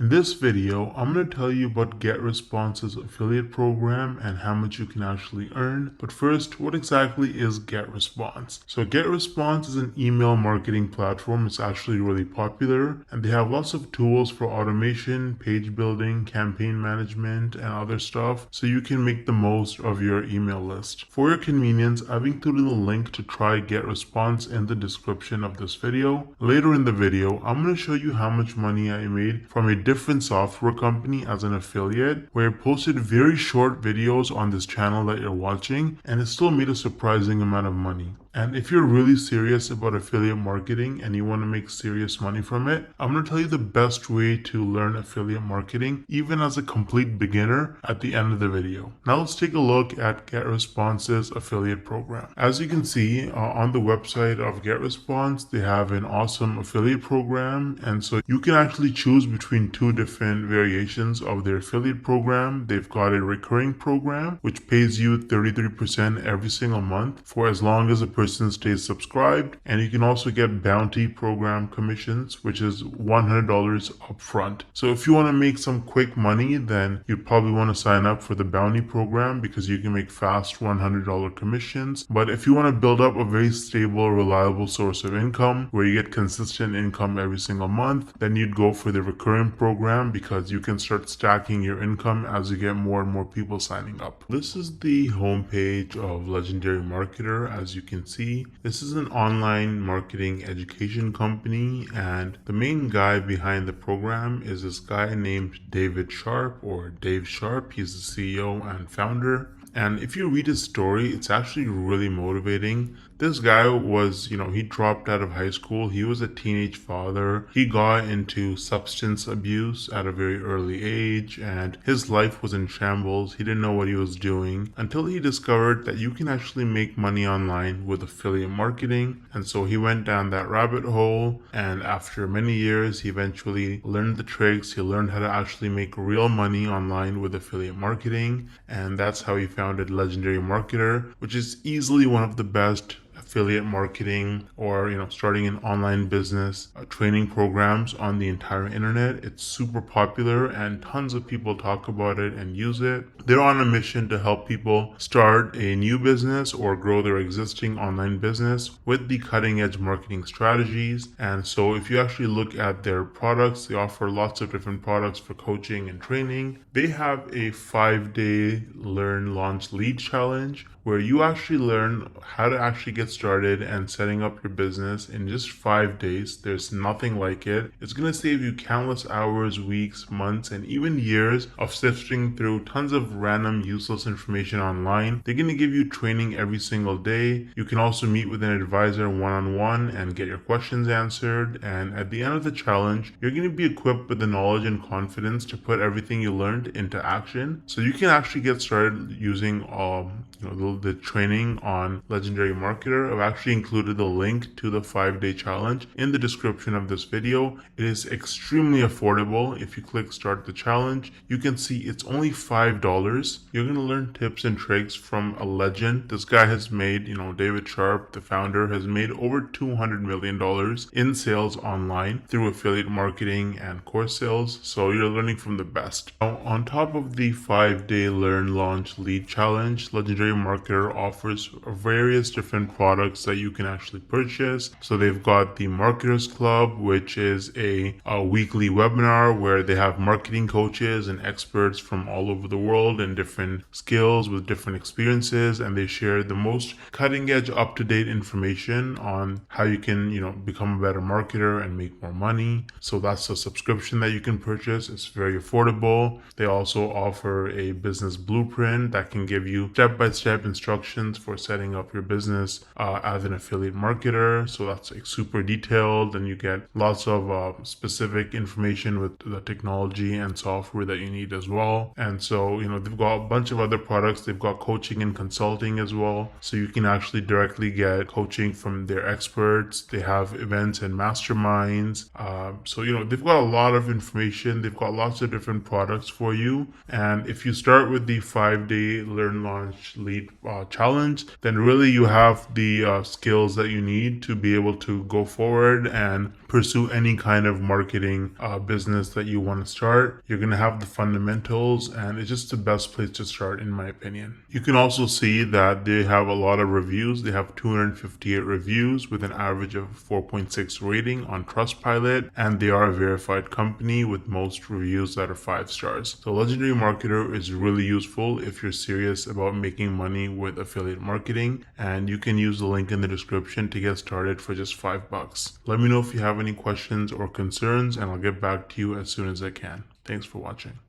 In this video, I'm going to tell you about GetResponse's affiliate program and how much you can actually earn. But first, what exactly is GetResponse? So GetResponse is an email marketing platform. It's actually really popular and they have lots of tools for automation, page building, campaign management, and other stuff so you can make the most of your email list. For your convenience, I've included a link to try GetResponse in the description of this video. Later in the video, I'm going to show you how much money I made from a different software company as an affiliate, where I posted very short videos on this channel that you're watching, and it still made a surprising amount of money. And if you're really serious about affiliate marketing and you want to make serious money from it, I'm going to tell you the best way to learn affiliate marketing, even as a complete beginner, at the end of the video. Now let's take a look at GetResponse's affiliate program. As you can see on the website of GetResponse, they have an awesome affiliate program. And so you can actually choose between two different variations of their affiliate program. They've got a recurring program, which pays you 33% every single month for as long as a person stays subscribed, and you can also get bounty program commissions, which is $100 upfront. So if you want to make some quick money, then you'd probably want to sign up for the bounty program because you can make fast $100 commissions. But if you want to build up a very stable, reliable source of income where you get consistent income every single month, then you'd go for the recurring program because you can start stacking your income as you get more and more people signing up. This is the homepage of Legendary Marketer. As you can see, this is an online marketing education company, and the main guy behind the program is this guy named David Sharp, or Dave Sharp. He's the CEO and founder. And if you read his story, it's actually really motivating. This guy was, he dropped out of high school. He was a teenage father. He got into substance abuse at a very early age, and his life was in shambles. He didn't know what he was doing until he discovered that you can actually make money online with affiliate marketing. And so he went down that rabbit hole, and after many years, he eventually learned the tricks. He learned how to actually make real money online with affiliate marketing, and that's how he founded Legendary Marketer, which is easily one of the best affiliate marketing or starting an online business training programs on the entire internet. It's super popular and tons of people talk about it and use it. They're on a mission to help people start a new business or grow their existing online business with the cutting edge marketing strategies. And so if you actually look at their products, they offer lots of different products for coaching and training. They have a 5-day learn launch lead challenge where you actually learn how to actually get started and setting up your business in just 5 days. There's nothing like it. It's going to save you countless hours, weeks, months, and even years of sifting through tons of random useless information online. They're going to give you training every single day. You can also meet with an advisor one-on-one and get your questions answered. And at the end of the challenge, you're going to be equipped with the knowledge and confidence to put everything you learned into action. So you can actually get started using the training on Legendary Marketer. I've actually included the link to the 5-day challenge in the description of this video. It is extremely affordable. If you click start the challenge, you can see it's only $5. You're going to learn tips and tricks from a legend. This guy has made, David Sharp, the founder, has made over $200 million in sales online through affiliate marketing and course sales. So you're learning from the best. Now, on top of the 5-day learn launch lead challenge, Legendary Marketer offers various different products that you can actually purchase. So they've got the Marketers Club, which is a weekly webinar where they have marketing coaches and experts from all over the world and different skills with different experiences, and they share the most cutting edge, up-to-date information on how you can, become a better marketer and make more money. So that's a subscription that you can purchase. It's very affordable. They also offer a business blueprint that can give you step-by-step instructions for setting up your business as an affiliate marketer. So that's super detailed, and you get lots of specific information with the technology and software that you need as well. And so they've got a bunch of other products. They've got coaching and consulting as well, so you can actually directly get coaching from their experts. They have events and masterminds. So they've got a lot of information. They've got lots of different products for you. And if you start with the 5-day learn launch lead complete challenge, then really you have the skills that you need to be able to go forward and pursue any kind of marketing business that you want to start. You're going to have the fundamentals, and it's just the best place to start, in my opinion. You can also see that they have a lot of reviews. They have 258 reviews with an average of 4.6 rating on Trustpilot, and they are a verified company with most reviews that are 5 stars. So Legendary Marketer is really useful if you're serious about making money with affiliate marketing, and you can use the link in the description to get started for just $5. Let me know if you have any questions or concerns, and I'll get back to you as soon as I can. Thanks for watching.